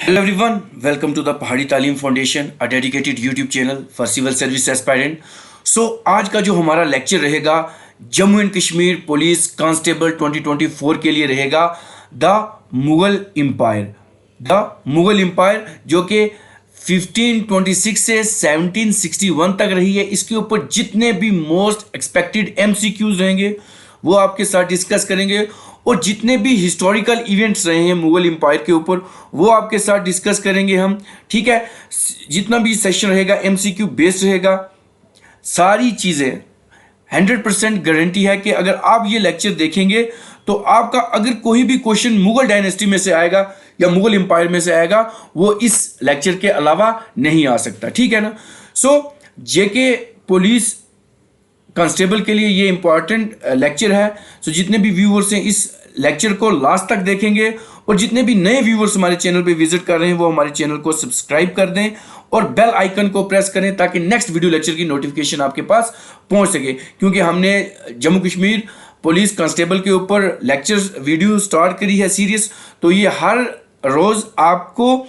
Hello everyone, welcome to the पहाड़ी तालीम foundation, a dedicated YouTube channel for civil service aspirant. So आज का जो हमारा लेक्चर रहेगा Jammu and Kashmir police constable 2024 के लिए रहेगा the Mughal empire. The Mughal empire जो कि 1526 से 1761 तक रही है। इसके ऊपर जितने भी मोस्ट एक्सपेक्टेड MCQs रहेंगे वो आपके साथ डिस्कस करेंगे और जितने भी हिस्टोरिकल इवेंट्स रहे हैं मुगल एम्पायर के ऊपर वो आपके साथ डिस्कस करेंगे हम। ठीक है, जितना भी सेशन रहेगा MCQ बेस्ड रहेगा। सारी चीज़ें 100% गारंटी है कि अगर आप ये लेक्चर देखेंगे तो आपका अगर कोई भी क्वेश्चन मुगल डायनेस्टी में से आएगा या मुगल एम्पायर में से आएगा वो इस लेक्चर के अलावा नहीं आ सकता। ठीक है ना। सो जेके पुलिस कांस्टेबल के लिए ये इंपॉर्टेंट लेक्चर है। सो जितने भी व्यूअर्स हैं इस लेक्चर को लास्ट तक देखेंगे और जितने भी नए व्यूअर्स हमारे चैनल पे विजिट कर रहे हैं वो हमारे चैनल को सब्सक्राइब कर दें और बेल आइकन को प्रेस करें ताकि नेक्स्ट वीडियो लेक्चर की नोटिफिकेशन आपके पास पहुंच सके। क्योंकि हमने जम्मू कश्मीर पुलिस कांस्टेबल के ऊपर लेक्चर्स वीडियो स्टार्ट करी है सीरीज, तो ये हर रोज़ आपको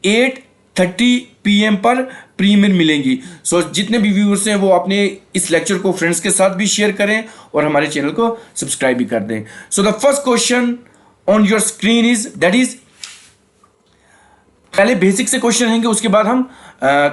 8:30 PM पर प्रीमियर मिलेंगी। सो जितने भी व्यूअर्स हैं वो अपने इस लेक्चर को फ्रेंड्स के साथ भी शेयर करें और हमारे चैनल को सब्सक्राइब भी कर दें। So the first question on your screen is that is, पहले बेसिक से क्वेश्चन रहेंगे उसके बाद हम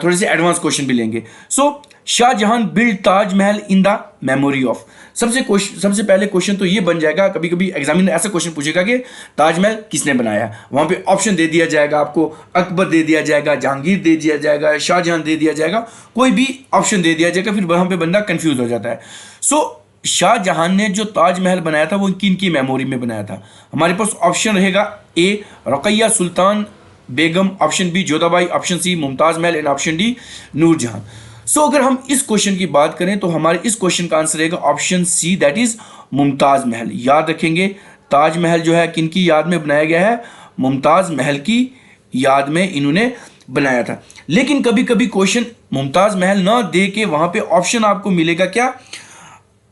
थोड़े से एडवांस क्वेश्चन भी लेंगे। So Shahjahan build Taj Mahal in the memory of. सबसे पहले क्वेश्चन तो ये बन जाएगा, कभी कभी एग्जामिनर ऐसा क्वेश्चन पूछेगा कि ताजमहल किसने बनाया। वहां पे ऑप्शन दे दिया जाएगा आपको, अकबर दे दिया जाएगा, जहांगीर दे दिया जाएगा, शाहजहां दे दिया जाएगा, कोई भी ऑप्शन दे दिया जाएगा, फिर वहां पे बंदा कंफ्यूज हो जाता है। सो शाहजहां ने जो ताजमहल बनाया था वो किन की मेमोरी में बनाया था। हमारे पास ऑप्शन रहेगा A Rukaiya Sultan Begum, option B Jodhabai, option C Mumtaz Mahal and option D Noorjahan. So अगर हम इस क्वेश्चन की बात करें तो हमारे इस क्वेश्चन का आंसर रहेगा option C that is Mumtaz Mahal. याद रखेंगे ताजमहल जो है किन की याद में बनाया गया है, मुमताज महल की याद में इन्होंने बनाया था। लेकिन कभी कभी क्वेश्चन मुमताज महल ना दे के वहां पे ऑप्शन आपको मिलेगा क्या,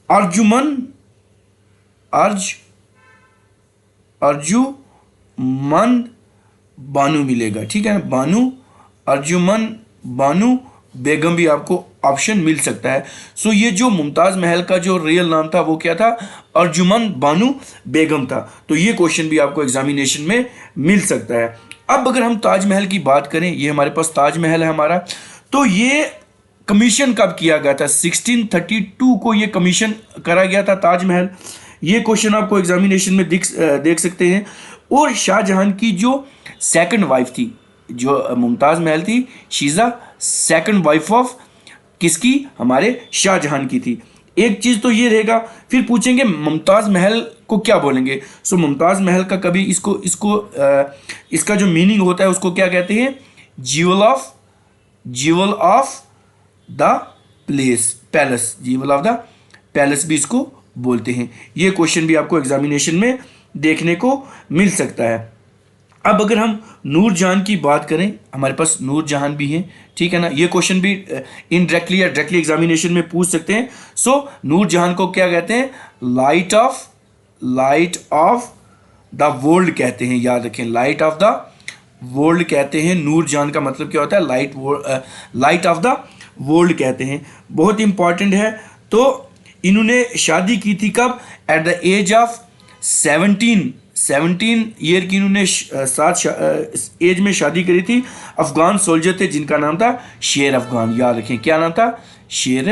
अर्जुमन बानू मिलेगा। ठीक है ना, बानू अर्जुमन बानू बेगम भी आपको ऑप्शन मिल सकता है। सो ये जो मुमताज महल का जो रियल नाम था वो क्या था, अर्जुमन बानू बेगम था। तो ये क्वेश्चन भी आपको एग्जामिनेशन में मिल सकता है। अब अगर हम ताजमहल की बात करें, ये हमारे पास ताजमहल है हमारा, तो ये कमीशन कब किया गया था, 1632 को ये कमीशन करा गया था ताजमहल। ये क्वेश्चन आपको एग्जामिनेशन में देख सकते हैं। और शाहजहां की जो सेकंड वाइफ थी, जो मुमताज महल थी, she is the second wife of किसकी, हमारे शाहजहां की थी। एक चीज तो ये रहेगा, फिर पूछेंगे मुमताज महल को क्या बोलेंगे। सो मुमताज महल का कभी इसका जो मीनिंग होता है उसको क्या कहते हैं, jewel of the palace, jewel of the palace भी इसको बोलते हैं। ये क्वेश्चन भी आपको एग्जामिनेशन में देखने को मिल सकता है। अब अगर हम नूरजहां की बात करें, हमारे पास नूरजहां भी हैं। ठीक है ना, ये क्वेश्चन भी इनडायरेक्टली या डायरेक्टली एग्जामिनेशन में पूछ सकते हैं। सो नूरजहां को क्या कहते हैं, लाइट ऑफ द वर्ल्ड कहते हैं। याद रखें, लाइट ऑफ द वर्ल्ड कहते हैं। नूरजहां का मतलब क्या होता है, लाइट ऑफ द वर्ल्ड कहते हैं। बहुत इंपॉर्टेंट है। तो इन्होंने शादी की थी कब, at the age of 17 year की इन्होंने एज में शादी करी थी। अफगान सोल्जर थे जिनका नाम था शेर अफगान। याद रखें क्या नाम था, शेर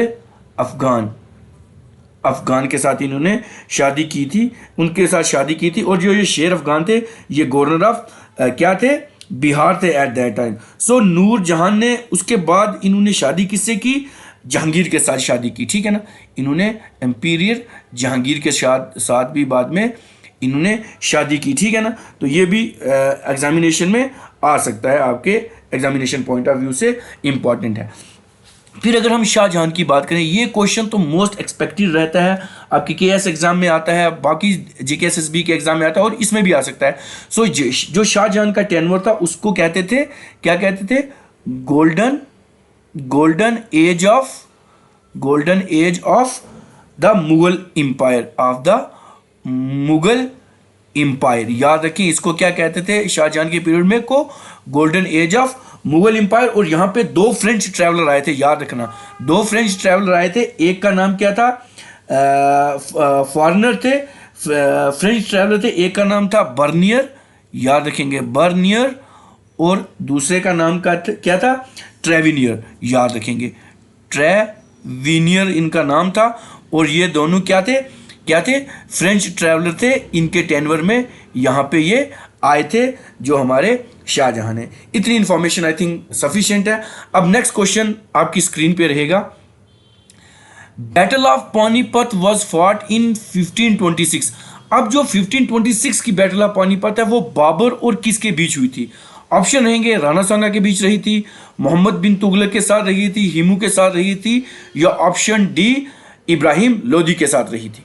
अफगान के साथ इन्होंने शादी की थी, उनके साथ शादी की थी। और जो ये शेर अफगान थे ये गवर्नर ऑफ क्या थे, बिहार थे एट दैट टाइम। सो नूरजहां ने उसके बाद इन्होंने शादी किससे की, जहांगीर के साथ शादी की। ठीक है ना, इन्होंने एम्पीरियर जहांगीर के साथ भी बाद में इन्होंने शादी की। ठीक है ना, तो ये भी एग्जामिनेशन में आ सकता है, आपके एग्जामिनेशन पॉइंट ऑफ व्यू से इंपॉर्टेंट है। फिर अगर हम शाहजहां की बात करें, ये क्वेश्चन तो मोस्ट एक्सपेक्टेड रहता है, आपके KS एग्जाम में आता है, बाकी JKSSB के एग्जाम में आता है और इसमें भी आ सकता है। सो जो शाहजहां का टेन्योर था उसको कहते थे, क्या कहते थे, golden age of the Mughal empire, empire. याद रखिए इसको क्या कहते थे शाहजहां के पीरियड में को, golden age of Mughal empire. और यहाँ पे दो फ्रेंच ट्रैवलर आए थे, याद रखना, दो फ्रेंच ट्रैवलर आए थे। एक का नाम क्या था, फॉरनर थे, फ्रेंच ट्रैवलर थे। एक का नाम था बर्नियर, याद रखेंगे बर्नियर, और दूसरे का नाम क्या था, ट्रेविनियर, याद रखेंगे ट्रेविनियर इनका नाम था। और ये दोनों क्या थे, फ्रेंच ट्रैवलर थे। इनके टेनवर में यहाँ पे ये आए थे जो हमारे शाहजहां ने। इतनी इंफॉर्मेशन आई थिंक सफिशिएंट है। अब नेक्स्ट क्वेश्चन आपकी स्क्रीन पे रहेगा। Battle of Panipat was fought in 1526। अब जो 1526 की बैटल ऑफ पानीपत है वो बाबर और किसके बीच हुई थी? ऑप्शन रहेंगे, राणा सांगा के बीच रही थी, मोहम्मद बिन तुगलक के साथ रही थी, हिमू के साथ रही थी, या ऑप्शन डी इब्राहिम लोदी के साथ रही थी।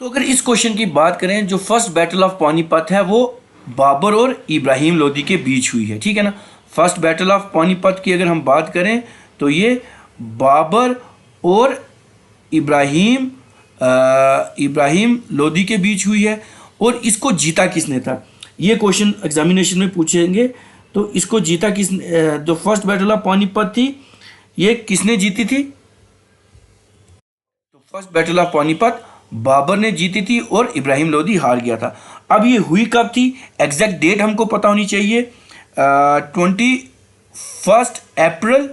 तो अगर इस क्वेश्चन की बात करें, जो फर्स्ट बैटल ऑफ पानीपत है वो बाबर और इब्राहिम लोदी के बीच हुई है, ठीक है ना। फर्स्ट बैटल ऑफ पानीपत की अगर हम बात करें तो ये बाबर और इब्राहिम लोदी के बीच हुई है। और इसको जीता किसने था, ये क्वेश्चन एग्जामिनेशन में पूछेंगे। तो इसको जीता किसने, जो फर्स्ट बैटल ऑफ पानीपत थी ये किसने जीती थी? तो first battle of Panipat Babur ने जीती थी और इब्राहिम लोदी हार गया था। अब ये हुई कब थी, एग्जैक्ट डेट हमको पता होनी चाहिए। 21 अप्रैल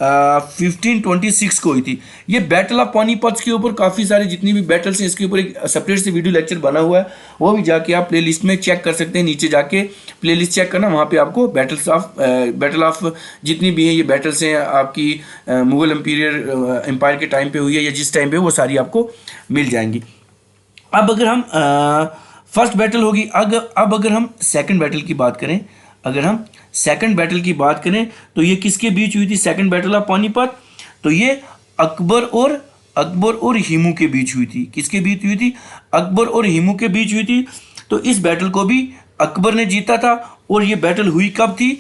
1526 को हुई थी ये बैटल ऑफ पानीपत। के ऊपर काफ़ी सारे जितनी भी बैटल्स हैं इसके ऊपर एक सेपरेट से वीडियो लेक्चर बना हुआ है, वो भी जाके आप प्लेलिस्ट में चेक कर सकते हैं। नीचे जाके प्लेलिस्ट चेक करना, वहाँ पे आपको बैटल ऑफ जितनी भी हैं ये बैटल्स हैं आपकी मुगल एम्पायर के टाइम पे हुई है या जिस टाइम पे, वो सारी आपको मिल जाएंगी। अब अगर हम फर्स्ट बैटल होगी, अब अगर हम सेकंड बैटल की बात करें, तो ये किसके बीच हुई थी सेकंड बैटल ऑफ पानीपत? तो ये अकबर और हिमू के बीच हुई थी। किसके बीच हुई थी? अकबर और हिमू के बीच हुई थी। तो इस बैटल को भी अकबर ने जीता था। और ये बैटल हुई कब थी?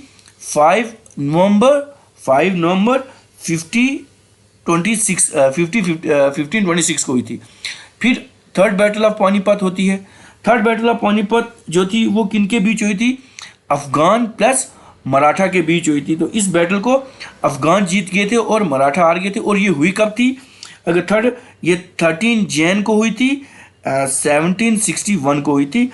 5 नवंबर 1526 को हुई थी। फिर थर्ड बैटल ऑफ पानीपत होती है। थर्ड बैटल ऑफ पानीपत जो थी वो किन के बीच हुई थी? अफगान प्लस मराठा के बीच हुई थी। तो इस बैटल को अफगान जीत गए थे और मराठा हार गए थे। और ये हुई कब थी? अगर ये 13 जैन को हुई थी, 1761 को हुई थी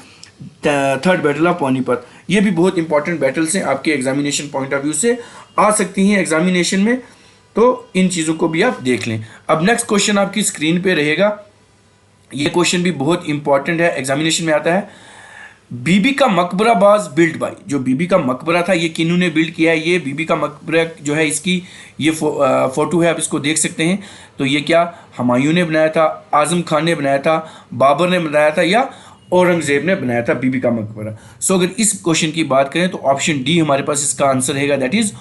थर्ड बैटल ऑफ पानीपत। ये भी बहुत इंपॉर्टेंट बैटल्स हैं, आपके एग्जामिनेशन पॉइंट ऑफ व्यू से आ सकती हैं एग्जामिनेशन में, तो इन चीज़ों को भी आप देख लें। अब नेक्स्ट क्वेश्चन आपकी स्क्रीन पे रहेगा। ये क्वेश्चन भी बहुत इंपॉर्टेंट है, एग्जामिनेशन में आता है। बीबी का मकबरा बाज बिल्ड बाय, जो बीबी का मकबरा था ये किन्होंने बिल्ड किया है? ये बीबी का मकबरा जो है इसकी ये फोटो है, आप इसको देख सकते हैं। तो ये क्या हुमायूं ने बनाया था, आजम खान ने बनाया था, बाबर ने बनाया था, या औरंगजेब ने बनाया था बीबी का मकबरा? सो अगर इस क्वेश्चन की बात करें तो ऑप्शन डी हमारे पास इसका आंसर रहेगा, दैट इज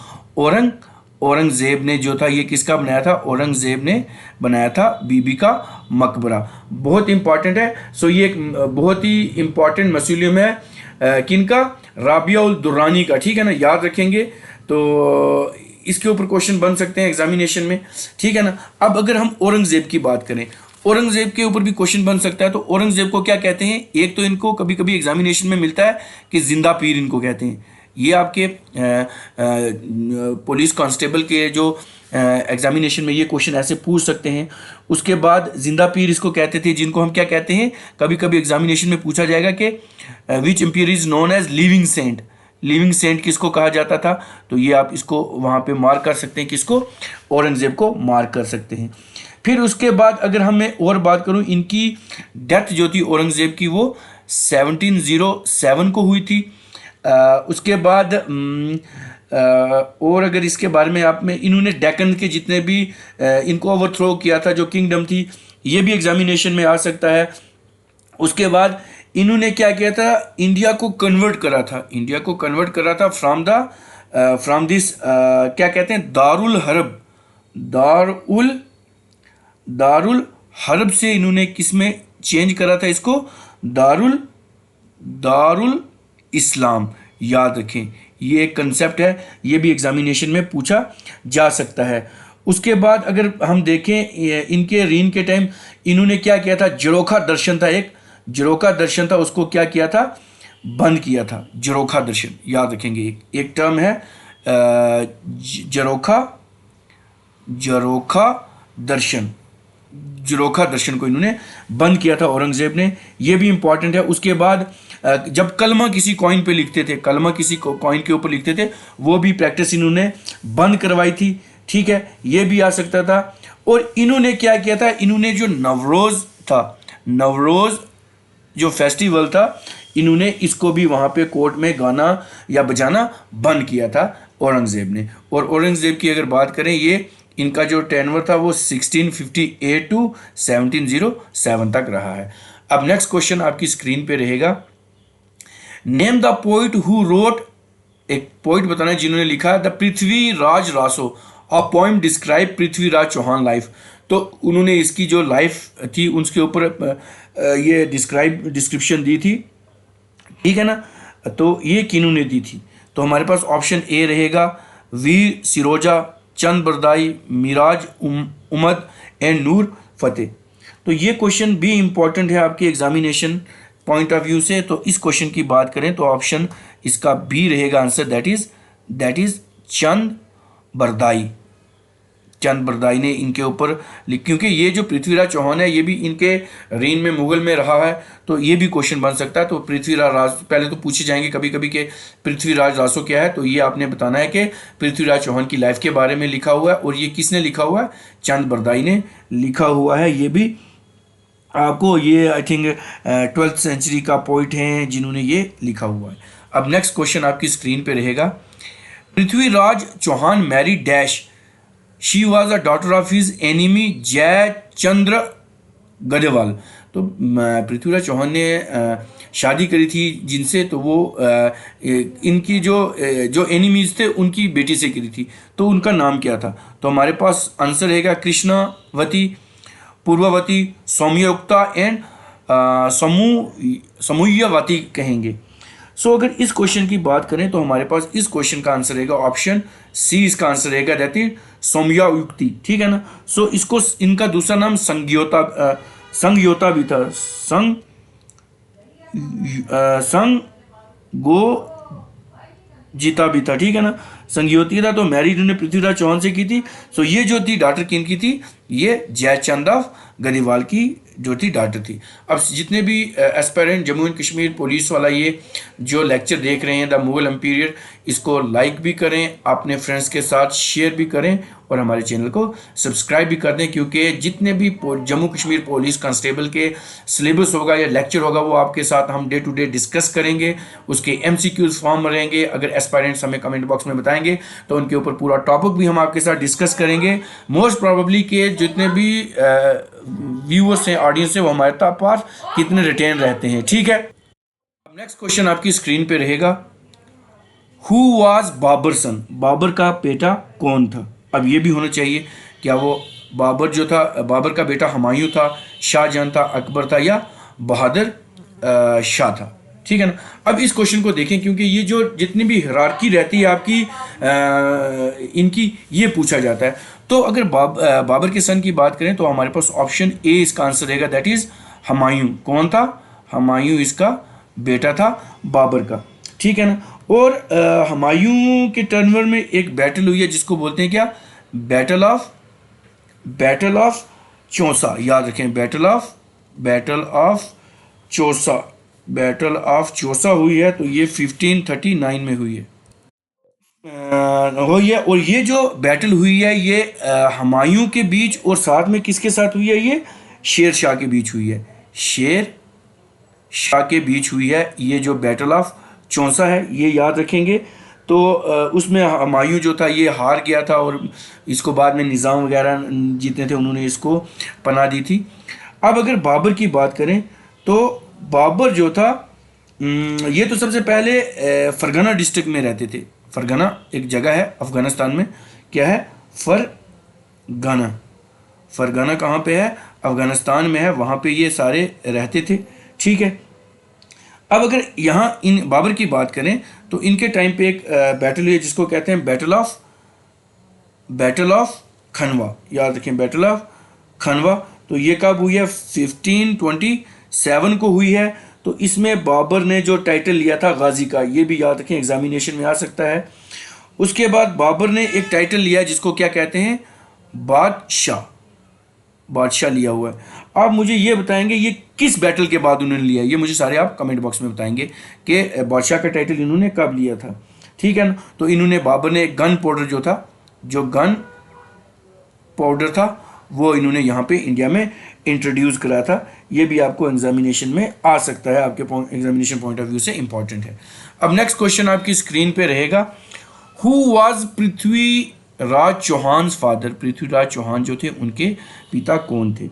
औरंगजेब ने जो था ये किसका बनाया था? औरंगजेब ने बनाया था बीबी का मकबरा। बहुत इंपॉर्टेंट है। सो ये एक बहुत ही इंपॉर्टेंट मौसूलियम है किनका? राबिया उल दुर्रानी का, ठीक है ना, याद रखेंगे। तो इसके ऊपर क्वेश्चन बन सकते हैं एग्जामिनेशन में, ठीक है ना। अब अगर हम औरंगजेब की बात करें, औरंगजेब के ऊपर भी क्वेश्चन बन सकता है। तो औरंगजेब को क्या कहते हैं? एक तो इनको कभी कभी एग्जामिनेशन में मिलता है कि जिंदा पीर इनको कहते हैं। ये आपके पुलिस कांस्टेबल के जो एग्जामिनेशन में ये क्वेश्चन ऐसे पूछ सकते हैं। उसके बाद जिंदा पीर इसको कहते थे, जिनको हम क्या कहते हैं, कभी कभी एग्जामिनेशन में पूछा जाएगा कि which emperor is known as living saint. Living saint किसको कहा जाता था? तो ये आप इसको वहाँ पे मार्क कर सकते हैं, किसको? औरंगजेब को मार्क कर सकते हैं। फिर उसके बाद अगर हमें और बात करूँ, इनकी डेथ जो थी औरंगजेब की वो 1707 को हुई थी। उसके बाद और अगर इसके बारे में आप में, इन्होंने डेक्कन के जितने भी इनको ओवरथ्रो किया था जो किंगडम थी, ये भी एग्जामिनेशन में आ सकता है। उसके बाद इन्होंने क्या किया था? इंडिया को कन्वर्ट करा था फ्रॉम दिस क्या कहते हैं, दारुल हर्ब से इन्होंने किस में चेंज करा था इसको? दारुल इस्लाम। याद रखें ये एक कंसेप्ट है, ये भी एग्जामिनेशन में पूछा जा सकता है। उसके बाद अगर हम देखें इनके रीन के टाइम इन्होंने क्या किया था, जरोखा दर्शन था, एक जरोखा दर्शन था, उसको क्या किया था, बंद किया था। जरोखा दर्शन याद रखेंगे, एक टर्म है जरोखा, जरोखा दर्शन, जरोखा दर्शन को इन्होंने बंद किया था औरंगजेब ने, ये भी इंपॉर्टेंट है। उसके बाद जब कलमा किसी कॉइन पे लिखते थे, कलमा किसी कॉइन के ऊपर लिखते थे, वो भी प्रैक्टिस इन्होंने बंद करवाई थी, ठीक है, ये भी आ सकता था। और इन्होंने क्या किया था, इन्होंने जो नवरोज था, नवरोज जो फेस्टिवल था, इन्होंने इसको भी वहाँ पे कोर्ट में गाना या बजाना बंद किया था औरंगजेब ने। और औरंगजेब की अगर बात करें, ये इनका जो टेनवर था वो 1658 टू 1707 तक रहा है। अब नेक्स्ट क्वेश्चन आपकी स्क्रीन पे रहेगा, name the poet who wrote, एक पोइट बताना है जिन्होंने लिखा the Prithviraj Raso, a poem describe Prithviraj Chauhan life. तो उन्होंने इसकी जो लाइफ थी उसके ऊपर ये डिस्क्रिप्शन दी थी, ठीक है ना। तो ये किन्होंने दी थी, तो हमारे पास ऑप्शन ए रहेगा, वीर सिरोजा, चंद बरदाई, मिराज उमद एंड नूर फतेह। तो ये क्वेश्चन भी इंपॉर्टेंट है आपके एग्जामिनेशन पॉइंट ऑफ व्यू से। तो इस क्वेश्चन की बात करें तो ऑप्शन इसका बी रहेगा आंसर, दैट इज चंद बरदाई। चंद बरदाई ने इनके ऊपर क्योंकि ये जो पृथ्वीराज चौहान है ये भी इनके रेन में मुगल में रहा है, तो ये भी क्वेश्चन बन सकता है। तो पृथ्वीराज राज पहले तो पूछे जाएंगे कभी कभी कि पृथ्वीराज रासो क्या है, तो ये आपने बताना है कि पृथ्वीराज चौहान की लाइफ के बारे में लिखा हुआ है। और ये किसने लिखा हुआ है, चंद बरदाई ने लिखा हुआ है। ये भी आपको, ये आई थिंक 12th सेंचुरी का पोइट हैं जिन्होंने ये लिखा हुआ है। अब नेक्स्ट क्वेश्चन आपकी स्क्रीन पे रहेगा, Prithviraj Chauhan marry dash, she was a daughter of his enemy Jaichandra Garhwal. तो पृथ्वीराज चौहान ने शादी करी थी जिनसे, तो वो इनकी जो एनिमीज थे उनकी बेटी से करी थी, तो उनका नाम क्या था। तो हमारे पास आंसर रहेगा कृष्णावती, पूर्वावती, सौम्ययुक्ता एंड समूहवती कहेंगे। सो अगर इस क्वेश्चन की बात करें तो हमारे पास इस क्वेश्चन का आंसर रहेगा ऑप्शन सी, इसका आंसर रहेगा दैट इज सौम्ययुक्ति, ठीक है ना। सो इसको, इनका दूसरा नाम संज्ञोता भी था, संगोजीता भी था, ठीक है ना, संज्ञोती था। तो मैरिज ने पृथ्वीराज चौहान से की थी। सो ये जो थी डॉटर किनकी थी, ये जयचंद ऑफ गढ़वाल की जो थी डॉटर थी। अब जितने भी aspirant Jammu and Kashmir police वाला ये जो लेक्चर देख रहे हैं द मुगल एम्पीरियर, इसको लाइक भी करें, अपने फ्रेंड्स के साथ शेयर भी करें और हमारे चैनल को सब्सक्राइब भी कर दें, क्योंकि जितने भी जम्मू कश्मीर पुलिस कांस्टेबल के सिलेबस होगा या लेक्चर होगा वो आपके साथ हम डे टू डे डिस्कस करेंगे। उसके MCQs फॉर्म रहेंगे, अगर एस्पायरेंट्स हमें कमेंट बॉक्स में बताएंगे तो उनके ऊपर पूरा टॉपिक भी हम आपके साथ डिस्कस करेंगे। मोस्ट प्रॉबेबली के जितने भी व्यूअर्स हैं, ऑडियंस है, वो हमारे पास कितने रिटेन रहते हैं, ठीक है। अब नेक्स्ट क्वेश्चन आपकी स्क्रीन पे रहेगा, हु वाज बाबर सन, बाबर का बेटा कौन था। अब ये भी होना चाहिए, क्या वो बाबर जो था, बाबर का बेटा हुमायूं था, शाहजहां था, अकबर था या बहादुर शाह था, ठीक है ना। अब इस क्वेश्चन को देखें, क्योंकि ये जो जितनी भी हिरार्की रहती है आपकी इनकी, ये पूछा जाता है। तो अगर बाबर के सन की बात करें तो हमारे पास ऑप्शन ए इसका आंसर रहेगा, दैट इज हुमायूं। कौन था, हुमायूं इसका बेटा था बाबर का, ठीक है ना। और हुमायूं के टर्नवर में एक बैटल हुई है जिसको बोलते हैं क्या, बैटल ऑफ चौसा, याद रखें, बैटल ऑफ चौसा हुई है। तो ये 1539 में हुई है, हुई है। और ये जो बैटल हुई है ये हुमायूं के बीच और साथ में किसके साथ हुई है, ये शेर शाह के बीच हुई है, शेर शाह के बीच हुई है। ये जो बैटल ऑफ चौसा है ये याद रखेंगे। तो उसमें हुमायूं जो था ये हार गया था और इसको बाद में निज़ाम वगैरह जितने थे उन्होंने इसको पनाह दी थी। अब अगर बाबर की बात करें तो बाबर जो था ये तो सबसे पहले फरगना डिस्ट्रिक्ट में रहते थे। फरगना एक जगह है अफ़गानिस्तान में, क्या है, फरगना कहाँ पे है, अफ़गानिस्तान में है, वहाँ पे ये सारे रहते थे, ठीक है। अब अगर यहाँ इन बाबर की बात करें तो इनके टाइम पे एक बैटल हुई है जिसको कहते हैं बैटल ऑफ खनवा, याद रखें, बैटल ऑफ खनवा। तो ये कब हुई है? 1527 को हुई है। तो इसमें बाबर ने जो टाइटल लिया था गाजी का, ये भी याद रखें, एग्जामिनेशन में आ सकता है। उसके बाद बाबर ने एक टाइटल लिया जिसको क्या कहते हैं? बादशाह। बादशाह लिया हुआ है। आप मुझे ये बताएंगे ये किस बैटल के बाद उन्होंने लिया? ये मुझे सारे आप कमेंट बॉक्स में बताएंगे कि बादशाह का टाइटल इन्होंने कब लिया था। ठीक है ना? तो इन्होंने, बाबर ने गन पाउडर जो था, जो गन पाउडर था, वो इन्होंने यहाँ पे इंडिया में इंट्रोड्यूस करा था। ये भी आपको एग्जामिनेशन में आ सकता है, आपके एग्जामिनेशन पॉइंट ऑफ व्यू से इंपॉर्टेंट है। अब नेक्स्ट क्वेश्चन आपकी स्क्रीन पे रहेगा, who was Prithviraj Chauhan father? Prithviraj Chauhan जो थे उनके पिता कौन थे?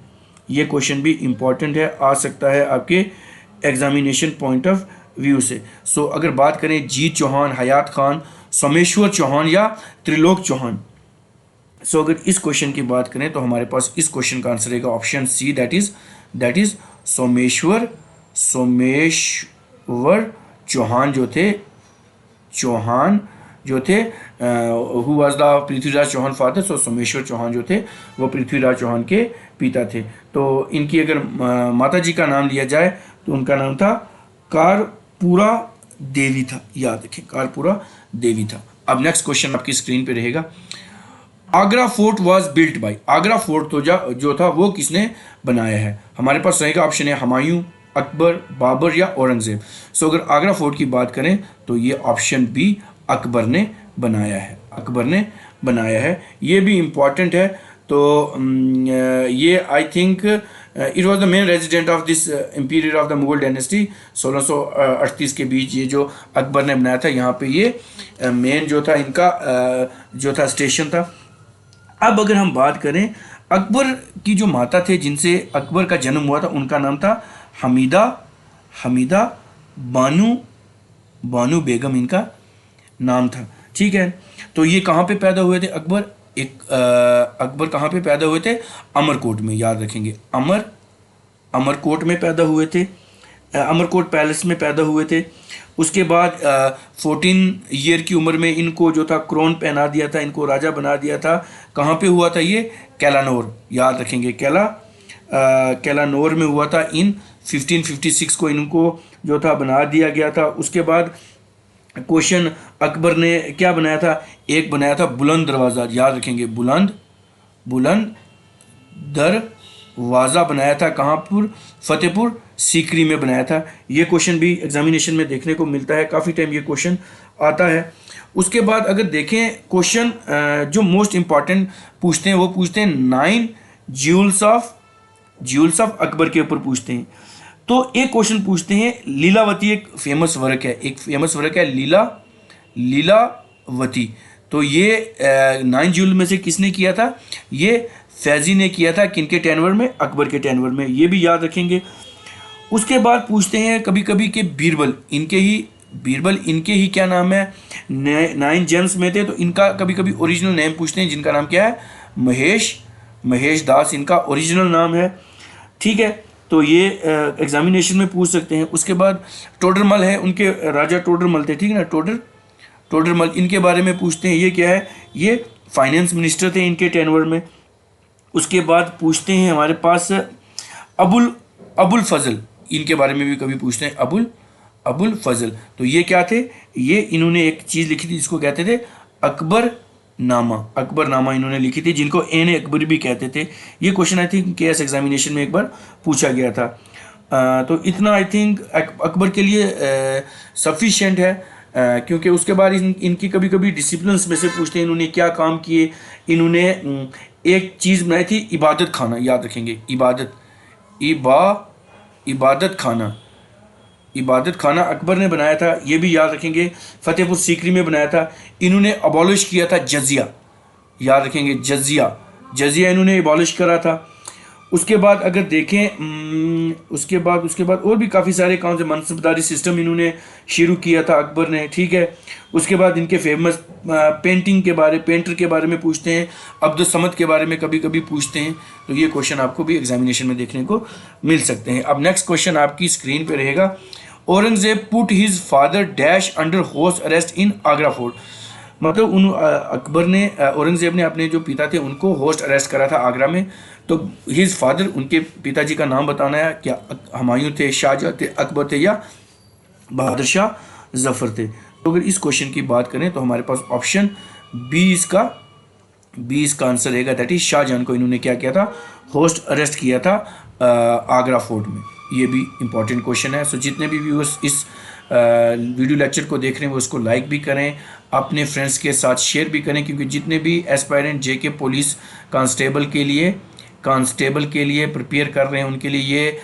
ये क्वेश्चन भी इंपॉर्टेंट है, आ सकता है आपके एग्जामिनेशन पॉइंट ऑफ व्यू से। सो अगर बात करें जीत चौहान, हयात खान, सोमेश्वर चौहान या त्रिलोक चौहान। सो अगर इस क्वेश्चन की बात करें तो हमारे पास इस क्वेश्चन का आंसर रहेगा option C, that is Someshwar Chauhan जो थे who was the Prithviraj Chauhan father. So Someshwar Chauhan जो थे वो पृथ्वीराज चौहान के पिता थे। तो इनकी अगर माता जी का नाम लिया जाए तो उनका नाम था कारपुरा देवी था, याद रखें, कारपुरा देवी था। अब नेक्स्ट क्वेश्चन आपकी स्क्रीन पे रहेगा, Agra fort was built by? Agra fort तो जो था वो किसने बनाया है? हमारे पास रहेगा ऑप्शन है हुमायूं, अकबर, बाबर या औरंगजेब। सो अगर आगरा फोर्ट की बात करें तो ये ऑप्शन बी, अकबर ने बनाया है। ये भी इम्पॉर्टेंट है। तो ये I think it was the main resident of this emperor of the Mughal dynasty. 1638 के बीच ये जो अकबर ने बनाया था, यहाँ पे ये मेन जो था इनका जो था स्टेशन था। अब अगर हम बात करें अकबर की जो माता थे जिनसे अकबर का जन्म हुआ था, उनका नाम था हमीदा बानू बेगम इनका नाम था। ठीक है, तो ये कहाँ पे पैदा हुए थे अकबर? अकबर कहाँ पे पैदा हुए थे? अमरकोट में, याद रखेंगे, अमरकोट में पैदा हुए थे, अमरकोट पैलेस में पैदा हुए थे। उसके बाद 14 ईयर की उम्र में इनको जो था क्रोन पहना दिया था, इनको राजा बना दिया था। कहाँ पे हुआ था ये? कैलानौर, याद रखेंगे, कैलानौर में हुआ था। इन 1556 को इनको जो था बना दिया गया था। उसके बाद क्वेश्चन, अकबर ने क्या बनाया था? एक बनाया था बुलंद दरवाज़ा, याद रखेंगे, बुलंद दरवाज़ा बनाया था। कहाँ पर? फतेहपुर सीकरी में बनाया था। ये क्वेश्चन भी एग्जामिनेशन में देखने को मिलता है, काफ़ी टाइम ये क्वेश्चन आता है। उसके बाद अगर देखें क्वेश्चन जो मोस्ट इम्पॉर्टेंट पूछते हैं, वो पूछते हैं 9 ज्यूल्स ऑफ अकबर के ऊपर पूछते हैं। तो एक क्वेश्चन पूछते हैं, लीलावती एक फेमस वर्क है, लीलावती। तो ये 9 ज्यूल में से किसने किया था? ये फैजी ने किया था। किनके टेनवर में? अकबर के टेनवर में, ये भी याद रखेंगे। उसके बाद पूछते हैं कभी कभी कि बीरबल इनके ही क्या नाम है? 9 जेम्स में थे, तो इनका कभी कभी ओरिजिनल नेम पूछते हैं, जिनका नाम क्या है? महेश दास इनका ओरिजिनल नाम है। ठीक है, तो ये एग्जामिनेशन में पूछ सकते हैं। उसके बाद टोडरमल है, उनके राजा टोडरमल थे, ठीक है ना, टोडरमल, इनके बारे में पूछते हैं। ये क्या है? ये फाइनेंस मिनिस्टर थे इनके टेनवर में। उसके बाद पूछते हैं हमारे पास अबुल फजल, इनके बारे में भी कभी पूछते हैं, अबुल फजल। तो ये क्या थे? ये इन्होंने एक चीज़ लिखी थी जिसको कहते थे अकबरनामा इन्होंने लिखी थी, जिनको एन अकबर भी कहते थे। ये question I think KS examination में एक बार पूछा गया था। तो इतना आई थिंक अकबर के लिए सफिशिएंट है, क्योंकि उसके बाद इनकी कभी कभी डिसिप्लिन्स में से पूछते हैं, इन्होंने क्या काम किए। इन्होंने एक चीज़ बनाई थी, इबादत खाना, याद रखेंगे, इबादत खाना अकबर ने बनाया था, ये भी याद रखेंगे। फतेहपुर सीकरी में बनाया था। इन्होंने अबॉलिश किया था जजिया, याद रखेंगे, जजिया इन्होंने अबॉलिश करा था। उसके बाद अगर देखें उसके बाद और भी काफ़ी सारे कौन से मनसबदारी सिस्टम इन्होंने शुरू किया था अकबर ने। ठीक है, उसके बाद इनके फेमस पेंटर के बारे में पूछते हैं, अब्दुल समद के बारे में कभी कभी पूछते हैं। तो ये क्वेश्चन आपको भी एग्जामिनेशन में देखने को मिल सकते हैं। अब नेक्स्ट क्वेश्चन आपकी स्क्रीन पे रहेगा, Aurangzeb put his father dash under house arrest in Agra fort. मतलब अकबर ने औरंगज़ेब ने अपने जो पिता थे उनको होस्ट अरेस्ट करा था आगरा में। तो हिज फादर, उनके पिताजी का नाम बताना है, क्या हुमायूं थे, शाहजहाँ थे, अकबर थे या बहादुर शाह जफर थे। तो अगर इस क्वेश्चन की बात करें तो हमारे पास ऑप्शन बी इसका आंसर रहेगा, दैट इज शाहजहां को इन्होंने क्या किया था, होस्ट अरेस्ट किया था आगरा फोर्ट में। ये भी इंपॉर्टेंट क्वेश्चन है। सो जितने भी व्यूअर्स इस वीडियो लेक्चर को देख रहे हैं वो उसको लाइक भी करें, अपने फ्रेंड्स के साथ शेयर भी करें, क्योंकि जितने भी एस्पायरेंट जेके पुलिस कांस्टेबल के लिए प्रिपेयर कर रहे हैं उनके लिए ये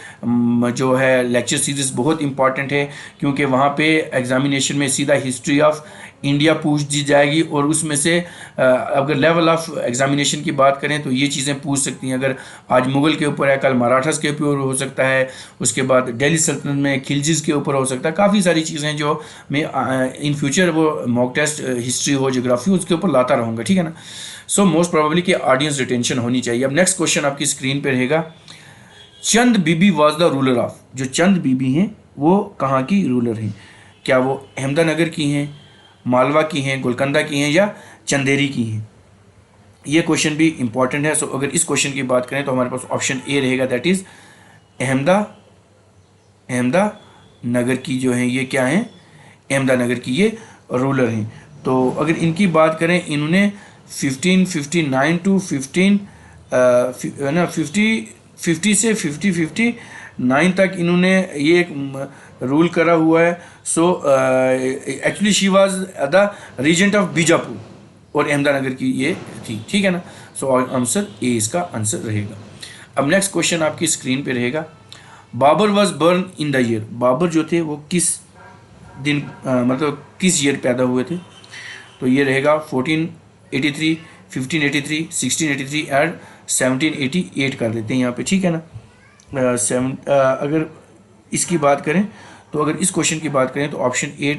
जो है लेक्चर सीरीज बहुत इंपॉर्टेंट है, क्योंकि वहाँ पे एग्जामिनेशन में सीधा हिस्ट्री ऑफ इंडिया पूछ दी जाएगी और उसमें से अगर लेवल ऑफ एग्जामिनेशन की बात करें तो ये चीज़ें पूछ सकती हैं। अगर आज मुग़ल के ऊपर है, कल मराठास के ऊपर हो सकता है, उसके बाद दिल्ली सल्तनत में खिलजिस के ऊपर हो सकता है। काफ़ी सारी चीज़ें जो मैं इन फ्यूचर वो मॉक टेस्ट हिस्ट्री हो, ज्योग्राफी, उसके ऊपर लाता रहूँगा, ठीक है ना। सो मोस्ट प्रोबेबली कि ऑडियंस रिटेंशन होनी चाहिए। अब नेक्स्ट क्वेश्चन आपकी स्क्रीन पर रहेगा, चंद बीबी वॉज द रूलर ऑफ, जो चंद बीबी हैं वो कहाँ की रूलर हैं? क्या वो अहमदानगर की हैं, मालवा की हैं, गोलकंदा की हैं या चंदेरी की हैं? ये क्वेश्चन भी इंपॉर्टेंट है। सो अगर इस क्वेश्चन की बात करें तो हमारे पास ऑप्शन ए रहेगा, दैट इज अहमदानगर की जो है ये क्या हैं, अहमदानगर की ये रूलर हैं। तो अगर इनकी बात करें, इन्होंने 1559 टू 50 से 59 तक इन्होंने ये एक रूल करा हुआ है। So actually she was the regent of Bijapur और अहमदानगर की ये थी, ठीक है ना। सो आंसर ए इसका आंसर रहेगा। अब नेक्स्ट क्वेश्चन आपकी स्क्रीन पे रहेगा, Babur was born in the year, Babur जो थे वो किस दिन मतलब किस ईयर पैदा हुए थे? तो ये रहेगा 1483, 1583, 1683 एंड 1788 कर देते हैं यहाँ पे, ठीक है ना। अगर इसकी बात करें तो अगर इस क्वेश्चन की बात करें तो ऑप्शन ए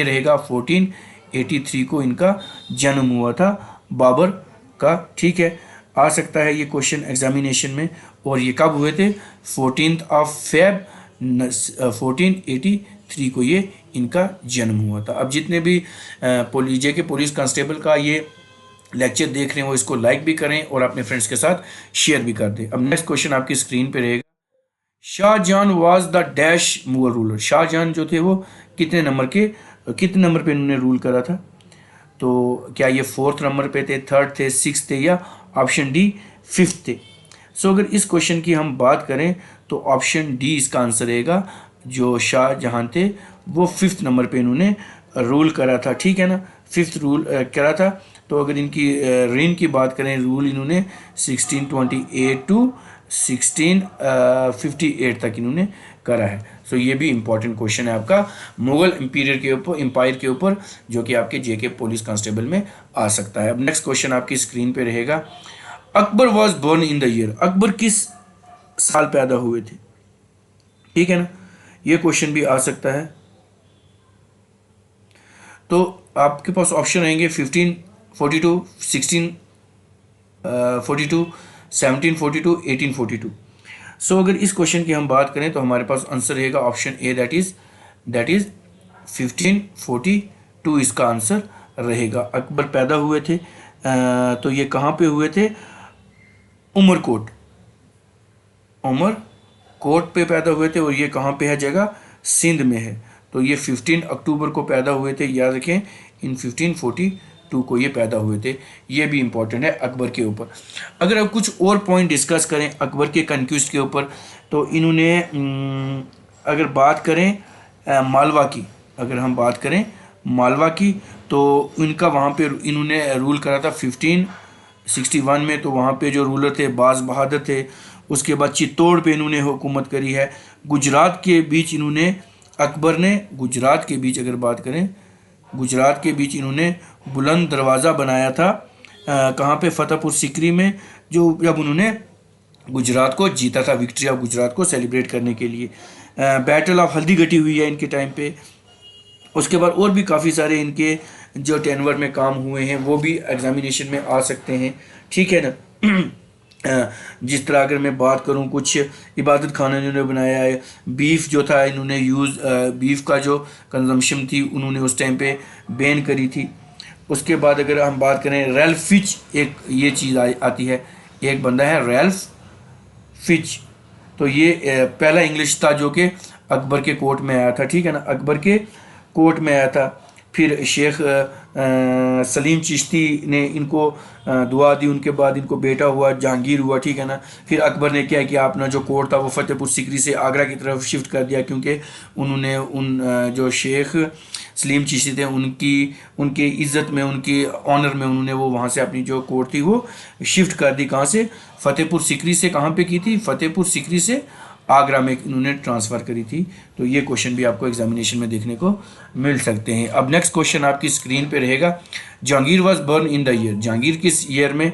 रहेगा, 1483 को इनका जन्म हुआ था बाबर का, ठीक है। आ सकता है ये क्वेश्चन एग्जामिनेशन में। और ये कब हुए थे? 14 Feb 1483 को ये इनका जन्म हुआ था। अब जितने भी जेके पुलिस कांस्टेबल का ये लेक्चर देख रहे हैं वो इसको लाइक भी करें और अपने फ्रेंड्स के साथ शेयर भी कर दें। अब नेक्स्ट क्वेश्चन आपकी स्क्रीन पे रहेगा, Shahjahan was the dash Mughal ruler, Shahjahan जो थे वो कितने नंबर पे इन्होंने रूल करा था? तो क्या ये 4th नंबर पे थे, 3rd थे, 6th थे या ऑप्शन डी 5th थे? सो अगर इस क्वेश्चन की हम बात करें तो ऑप्शन डी इसका आंसर रहेगा, जो शाहजहां थे वो 5th नंबर पे इन्होंने रूल करा था, ठीक है ना, 5th रूल करा था। तो अगर इनकी रेन की बात करें, रूल इन्होंने 1628 टू 1658 तक इन्होंने करा है। सो ये भी इंपॉर्टेंट क्वेश्चन है आपका मुगल एम्पायर के ऊपर, जो कि आपके जेके पुलिस कांस्टेबल में आ सकता है। अब नेक्स्ट क्वेश्चन आपकी स्क्रीन पे रहेगा, Akbar was born in the year, Akbar किस साल पैदा हुए थे? ठीक है ना, ये क्वेश्चन भी आ सकता है। तो आपके पास ऑप्शन रहेंगे 1542, 1642, 1742, 1842। सो अगर इस क्वेश्चन की हम बात करें तो हमारे पास आंसर रहेगा ऑप्शन ए, दैट इज 1542 इसका आंसर रहेगा। अकबर पैदा हुए थे तो ये कहाँ पे हुए थे? उमरकोट पे पैदा हुए थे और ये कहाँ पे है जगह? सिंध में है। तो ये 15 अक्टूबर को पैदा हुए थे, याद रखें, इन 1542 को ये पैदा हुए थे। ये भी इंपॉर्टेंट है अकबर के ऊपर। अगर अब कुछ और पॉइंट डिस्कस करें अकबर के कन्क्विस्ट के ऊपर, तो इन्होंने अगर बात करें मालवा की, अगर हम बात करें मालवा की, तो इनका वहाँ पे इन्होंने रूल करा था 1561 में। तो वहाँ पे जो रूलर थे बाज बहादुर थे। उसके बाद चित्तौड़ पे इन्होंने हुकूमत करी है। गुजरात के बीच इन्होंने, अकबर ने गुजरात के बीच अगर बात करें, गुजरात के बीच इन्होंने बुलंद दरवाज़ा बनाया था। कहाँ पे? फतेहपुर सीकरी में, जो जब उन्होंने गुजरात को जीता था, विक्ट्री ऑफ गुजरात को सेलिब्रेट करने के लिए। बैटल ऑफ हल्दीघटी हुई है इनके टाइम पे। उसके बाद और भी काफ़ी सारे इनके जो टेनवर में काम हुए हैं वो भी एग्जामिनेशन में आ सकते हैं, ठीक है ना। जिस तरह अगर मैं बात करूं, कुछ इबादत खाना इन्होंने बनाया है। बीफ जो था इन्होंने बीफ का जो कंजम्पशन थी उन्होंने उस टाइम पे बैन करी थी। उसके बाद अगर हम बात करें रैल्फ फिच, एक ये चीज़ आती है, एक बंदा है रैल्फ फिच। तो ये पहला इंग्लिश था जो कि अकबर के कोर्ट में आया था, ठीक है ना, अकबर के कोर्ट में आया था। फिर शेख सलीम चिश्ती ने इनको दुआ दी, उनके बाद इनको बेटा हुआ, जहांगीर हुआ, ठीक है ना। फिर अकबर ने क्या किया, अपना जो कोर्ट था वो फतेहपुर सीकरी से आगरा की तरफ शिफ्ट कर दिया, क्योंकि उन्होंने जो शेख सलीम चिश्ती थे उनकी इज़्ज़त में, उनकी ऑनर में उन्होंने वो वहाँ से अपनी जो कोर्ट थी वो शिफ्ट कर दी। कहाँ से? फतेहपुर सीकरी से। कहाँ पे की थी? फतेहपुर सीकरी से आगरा में इन्होंने ट्रांसफ़र करी थी। तो ये क्वेश्चन भी आपको एग्जामिनेशन में देखने को मिल सकते हैं। अब नेक्स्ट क्वेश्चन आपकी स्क्रीन पे रहेगा, Jahangir was born in the year, Jahangir किस ईयर में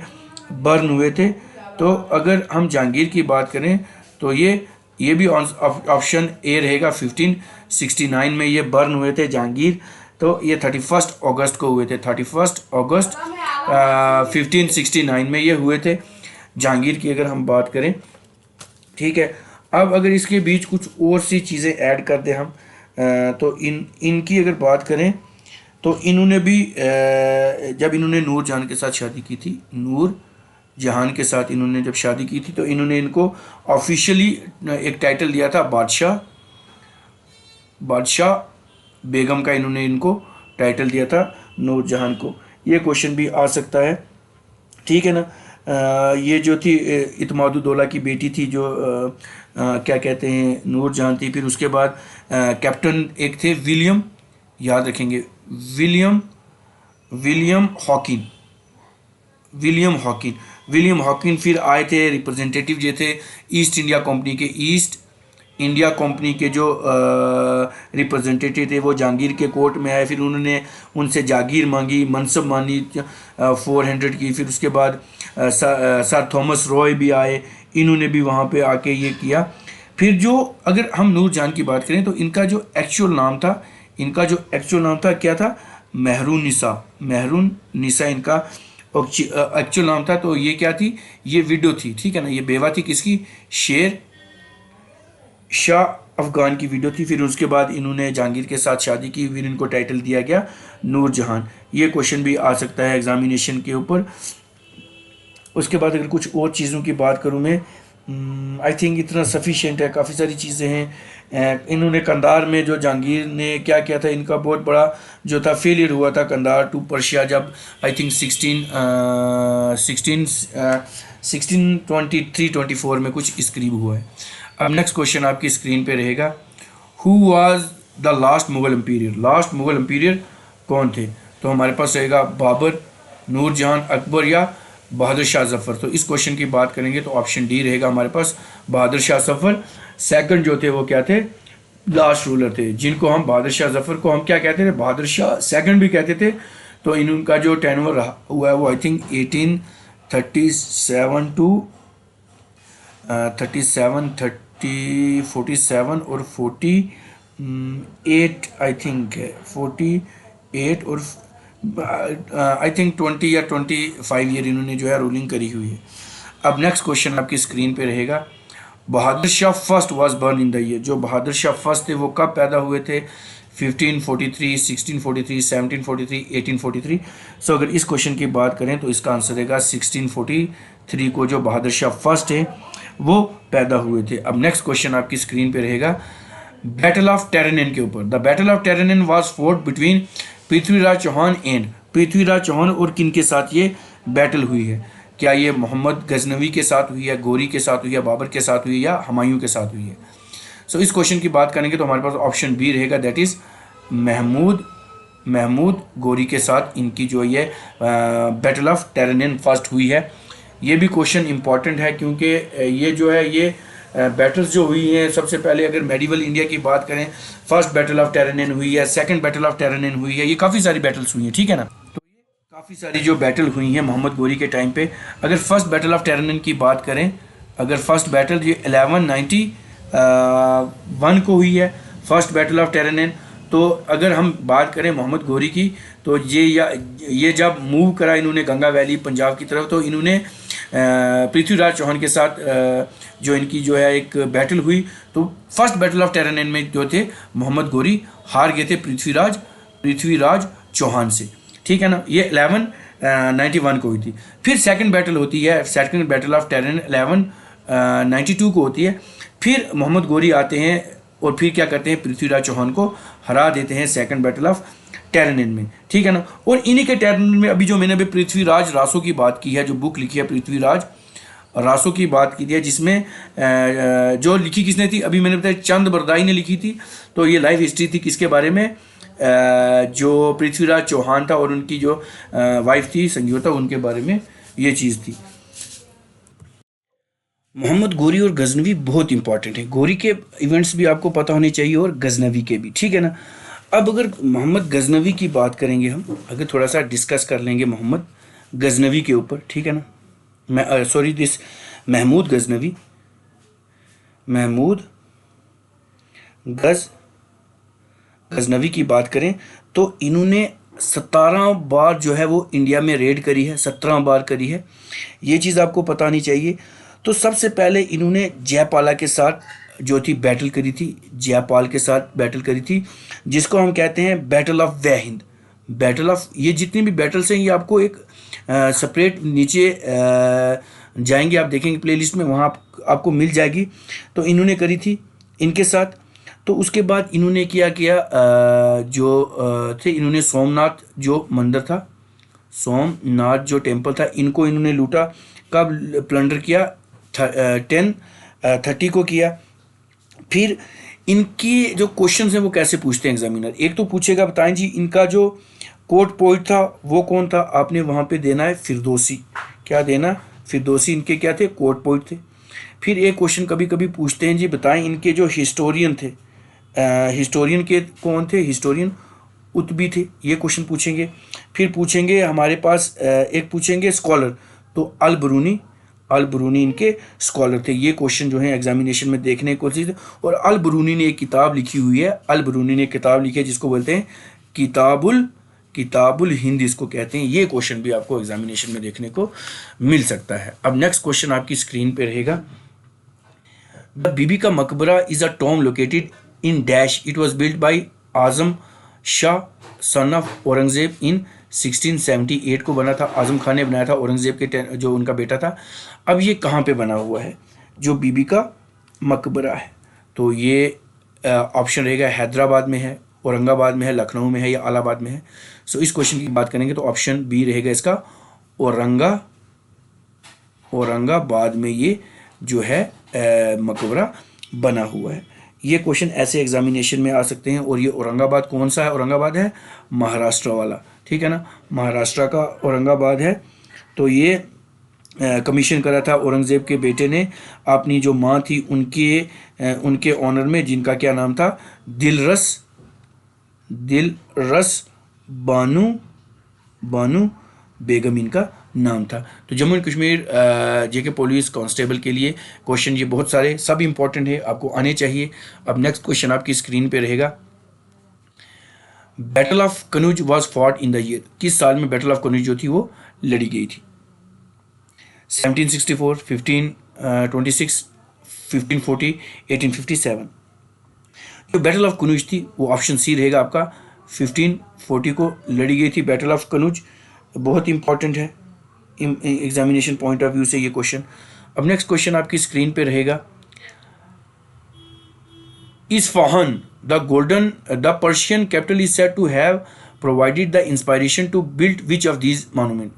बर्न हुए थे? तो अगर हम जहांगीर की बात करें तो ये भी ऑप्शन ए रहेगा, 1569 में ये बर्न हुए थे जहांगीर। तो ये 31 अगस्त को हुए थे, 31 अगस्त 1569 में ये हुए थे जहांगीर की, अगर हम बात करें, ठीक है। अब अगर इसके बीच कुछ और सी चीज़ें ऐड कर दें हम, तो इनकी अगर बात करें तो इन्होंने भी जब इन्होंने नूर जहान के साथ शादी की थी, नूर जहान के साथ इन्होंने जब शादी की थी, तो इन्होंने इनको ऑफिशियली एक टाइटल दिया था बादशाह बेगम का, इन्होंने इनको टाइटल दिया था नूर जहान को। ये क्वेश्चन भी आ सकता है, ठीक है ना। ये जो थी इत्मादुद्दौला की बेटी थी, जो क्या कहते हैं, नूर जहान थी। फिर उसके बाद कैप्टन एक थे विलियम, याद रखेंगे, विलियम हॉकिन फिर आए थे, रिप्रेजेंटेटिव जो थे ईस्ट इंडिया कंपनी के जो रिप्रेजेंटेटिव थे वो जहांगीर के कोर्ट में आए। फिर उन्होंने उनसे जागीर मांगी, मनसब मांगी 400 की। फिर उसके बाद सर थॉमस रॉय भी आए, इन्होंने भी वहाँ पे आके ये किया। फिर जो अगर हम नूर जहान की बात करें तो इनका जो एक्चुअल नाम था क्या था? महरून निसा इनका एक्चुअल नाम था। तो ये क्या थी? ये विडो थी, ठीक है ना, ये बेवा थी किसकी? शेर शाह अफगान की विडो थी। फिर उसके बाद इन्होंने जहांगीर के साथ शादी की, फिर इनको टाइटल दिया गया नूर जहान। ये क्वेश्चन भी आ सकता है एग्जामिनेशन के ऊपर। उसके बाद अगर कुछ और चीज़ों की बात करूँ मैं, आई थिंक इतना सफिशिएंट है, काफ़ी सारी चीज़ें हैं। इन्होंने कंधार में जो जहांगीर ने क्या किया था, इनका बहुत बड़ा जो था फेलियर हुआ था कंधार टू पर्शिया, जब आई थिंक 1623-24 में कुछ इस करीब हुआ है। अब नेक्स्ट क्वेश्चन आपकी स्क्रीन पे रहेगा, who was the last Mughal emperor कौन थे? तो हमारे पास रहेगा बाबर, नूरजहान, अकबर या बहादुर शाह जफ़र। तो इस क्वेश्चन की बात करेंगे तो ऑप्शन डी रहेगा हमारे पास, बहादुर शाह जफ़र। सेकंड जो थे वो क्या थे? लास्ट रूलर थे, जिनको हम बहादुर शाह जफ़र को हम क्या कहते थे? बहादुर शाह सेकंड भी कहते थे। तो इनका जो टेनवर हुआ है वो आई थिंक 1837 टू 47 और 48 आई थिंक है, 48 और आई थिंक 20 या 25 ईयर इन्होंने जो है रूलिंग करी हुई है। अब नेक्स्ट क्वेश्चन आपकी स्क्रीन पे रहेगा, Bahadur Shah first was born in the year. जो बहादुर शाह फर्स्ट थे वो कब पैदा हुए थे? 1543, 1643, 1743, 1843। सो अगर इस क्वेश्चन की बात करें तो इसका आंसर रहेगा 1643 को जो बहादुर शाह फर्स्ट है वो पैदा हुए थे। अब नेक्स्ट क्वेश्चन आपकी स्क्रीन पे रहेगा, बैटल ऑफ टेरेनिन के ऊपर। The battle of Tarain was fought between Prithviraj Chauhan और किन के साथ ये बैटल हुई है? क्या ये मोहम्मद गजनवी के साथ हुई है, गोरी के साथ हुई है, बाबर के साथ हुई है, या हुमायूं के साथ हुई है? सो इस क्वेश्चन की बात करेंगे तो हमारे पास ऑप्शन बी रहेगा, दैट इज़ महमूद गोरी के साथ इनकी जो ये बैटल ऑफ टेरेनिन फर्स्ट हुई है। ये भी क्वेश्चन इंपॉर्टेंट है क्योंकि ये जो है ये बैटल्स जो हुई हैं, सबसे पहले अगर मेडिवल इंडिया की बात करें, फर्स्ट बैटल ऑफ टेरेनिन हुई है, सेकंड बैटल ऑफ टेरेनिन हुई है, ये काफ़ी सारी बैटल्स हुई हैं, ठीक है ना। तो ये काफ़ी सारी जो बैटल हुई हैं मोहम्मद गोरी के टाइम पे। अगर फर्स्ट बैटल ऑफ टेरेनिन की बात करें, अगर फर्स्ट बैटल ये 1191 को हुई है, फर्स्ट बैटल ऑफ टेरेनिन। तो अगर हम बात करें मोहम्मद गोरी की, तो ये जब मूव करा इन्होंने गंगा वैली पंजाब की तरफ, तो इन्होंने पृथ्वीराज चौहान के साथ जो इनकी जो है एक बैटल हुई, तो फर्स्ट बैटल ऑफ टेरेनिन में जो थे मोहम्मद गोरी हार गए थे पृथ्वीराज चौहान से, ठीक है ना, ये 1191 को हुई थी। फिर सेकंड बैटल होती है, सेकंड बैटल ऑफ टेरन 1192 को होती है। फिर मोहम्मद गोरी आते हैं और फिर क्या करते हैं, पृथ्वीराज चौहान को हरा देते हैं सेकंड बैटल ऑफ टेरन में, ठीक है ना। और इन्हीं के टेरन में अभी जो मैंने अभी पृथ्वीराज रासो की बात की है, जो बुक लिखी है पृथ्वीराज रासो की बात की है, जिसमें जो लिखी किसने थी, अभी मैंने बताया चंद बरदाई ने लिखी थी। तो ये लाइफ हिस्ट्री थी किसके बारे में, जो पृथ्वीराज चौहान था और उनकी जो वाइफ थी संगीता, उनके बारे में ये चीज़ थी। मोहम्मद गोरी और गजनवी बहुत इंपॉर्टेंट है, गोरी के इवेंट्स भी आपको पता होने चाहिए और गजनवी के भी, ठीक है ना। अब अगर मोहम्मद गजनवी की बात करेंगे हम, अगर थोड़ा सा डिस्कस कर लेंगे मोहम्मद गजनवी के ऊपर, ठीक है ना। मैं सॉरी दिस महमूद गजनवी, महमूद गजनवी की बात करें तो इन्होंने 17 बार जो है वो इंडिया में रेड करी है, 17 बार करी है, ये चीज़ आपको पता होनी चाहिए। तो सबसे पहले इन्होंने जयपाला के साथ जो थी बैटल करी थी, जयपाल के साथ बैटल करी थी, जिसको हम कहते हैं बैटल ऑफ वह हिंद। बैटल ऑफ, ये जितनी भी बैटल्स हैं ये आपको एक सेपरेट नीचे जाएंगे, आप देखेंगे प्लेलिस्ट में, वहाँ आपको मिल जाएगी। तो इन्होंने करी थी इनके साथ। तो उसके बाद इन्होंने किया जो थे, इन्होंने सोमनाथ जो मंदिर था, सोमनाथ जो टेम्पल था, इनको इन्होंने लूटा। कब प्लंडर किया, 1030 को किया। फिर इनकी जो क्वेश्चंस हैं वो कैसे पूछते हैं एग्जामिनर, एक तो पूछेगा बताएं जी इनका जो कोर्ट पोइट था वो कौन था, आपने वहाँ पे देना है फिरदौसी, क्या देना, फिरदौसी इनके क्या थे, कोर्ट पोइट थे। फिर एक क्वेश्चन कभी कभी पूछते हैं जी बताएं इनके जो हिस्टोरियन थे, हिस्टोरियन के कौन थे, हिस्टोरियन उत्बी थे, ये क्वेश्चन पूछेंगे। फिर पूछेंगे हमारे पास एक पूछेंगे स्कॉलर, तो अल बरूनी इनके स्कॉलर थे। ये क्वेश्चन जो है एग्जामिनेशन में देखने को चीज़। और अल बरूनी ने एक किताब लिखी हुई है, अल बरूनी ने एक किताब लिखी है जिसको बोलते हैं किताबुल हिंद इसको कहते हैं। ये क्वेश्चन भी आपको एग्जामिनेशन में देखने को मिल सकता है। अब नेक्स्ट क्वेश्चन आपकी स्क्रीन पे रहेगा, the Bibi Ka Maqbara is a tomb located in dash, it was build by Azam Shah son of Aurangzeb in 1678 को बना था, आजम खान ने बनाया था, औरंगजेब के जो उनका बेटा था। अब ये कहाँ पे बना हुआ है जो बीबी का मकबरा है, तो ये ऑप्शन रहेगा हैदराबाद में है, औरंगाबाद में है, लखनऊ में है या इलाहाबाद में है। सो इस क्वेश्चन की बात करेंगे तो ऑप्शन बी रहेगा इसका, औरंगाबाद में ये जो है मकबरा बना हुआ है। ये क्वेश्चन ऐसे एग्जामिनेशन में आ सकते हैं। और ये औरंगाबाद कौन सा है, औरंगाबाद है महाराष्ट्र वाला, ठीक है ना, महाराष्ट्र का औरंगाबाद है। तो ये कमीशन करा था औरंगजेब के बेटे ने, अपनी जो माँ थी उनके ऑनर में, जिनका क्या नाम था, दिलरस बानू बेगम इनका नाम था। तो Jammu and Kashmir JK police constable के लिए क्वेश्चन ये बहुत सारे सब इंपॉर्टेंट है, आपको आने चाहिए। अब नेक्स्ट क्वेश्चन आपकी स्क्रीन पे रहेगा, battle of Kannauj was fought in the year, किस साल में बैटल ऑफ कनौज जो थी वो लड़ी गई थी, 1764, 1526, 1540, 1857। जो बैटल ऑफ कनौज थी वो ऑप्शन सी रहेगा आपका, 1540 को लड़ी गई थी बैटल ऑफ कनौज। बहुत इंपॉर्टेंट है एग्जामिनेशन पॉइंट ऑफ व्यू से ये क्वेश्चन। अब नेक्स्ट क्वेश्चन आपकी स्क्रीन पे रहेगा, Isfahan the Persian capital is said to have provided the inspiration to build which of these monument.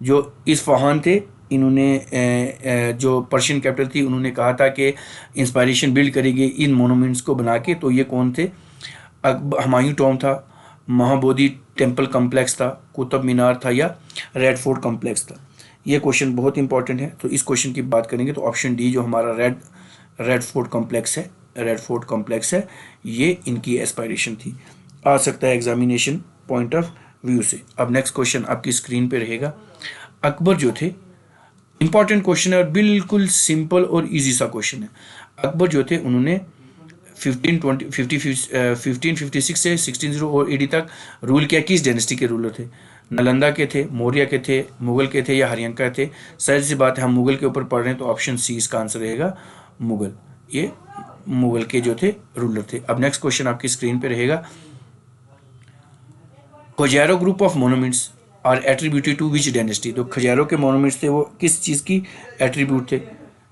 जो इस्फहान थे इन्होंने जो पर्शियन कैपिटल थी उन्होंने कहा था कि इंस्पायरेशन बिल्ड करेंगे इन मोनूमेंट्स को बना के, तो ये कौन थे, हुमायूं टॉम था, महाबोधि टेम्पल कम्प्लेक्स था, कुतुब मीनार था, या रेड फोर्ट कम्प्लेक्स था। ये क्वेश्चन बहुत इंपॉर्टेंट है। तो इस क्वेश्चन की बात करेंगे तो ऑप्शन डी जो हमारा रेड फोर्ट कम्प्लेक्स है, ये इनकी एस्पायरेशन थी, आ सकता है एग्जामिनेशन पॉइंट ऑफ व्यू से। अब नेक्स्ट क्वेश्चन आपकी स्क्रीन पे रहेगा, अकबर जो थे, इंपॉर्टेंट क्वेश्चन है और बिल्कुल सिंपल और इजी सा क्वेश्चन है। अकबर जो थे उन्होंने 1556 से 1600 AD तक रूल किया, किस डायनेस्टी के रूलर थे, नालंदा के थे, मौर्य के थे, मुगल के थे, या हरियंका थे। सही सी बात है, हम मुगल के ऊपर पढ़ रहे हैं तो ऑप्शन सी इसका आंसर रहेगा मुगल, ये मुगल के जो थे रूलर थे। अब नेक्स्ट क्वेश्चन आपकी स्क्रीन पे रहेगा, Khajuraho group of monuments are attributed to which dynasty. तो खजारो के मोनूमेंट्स थे वो किस चीज़ की एट्रीब्यूट थे?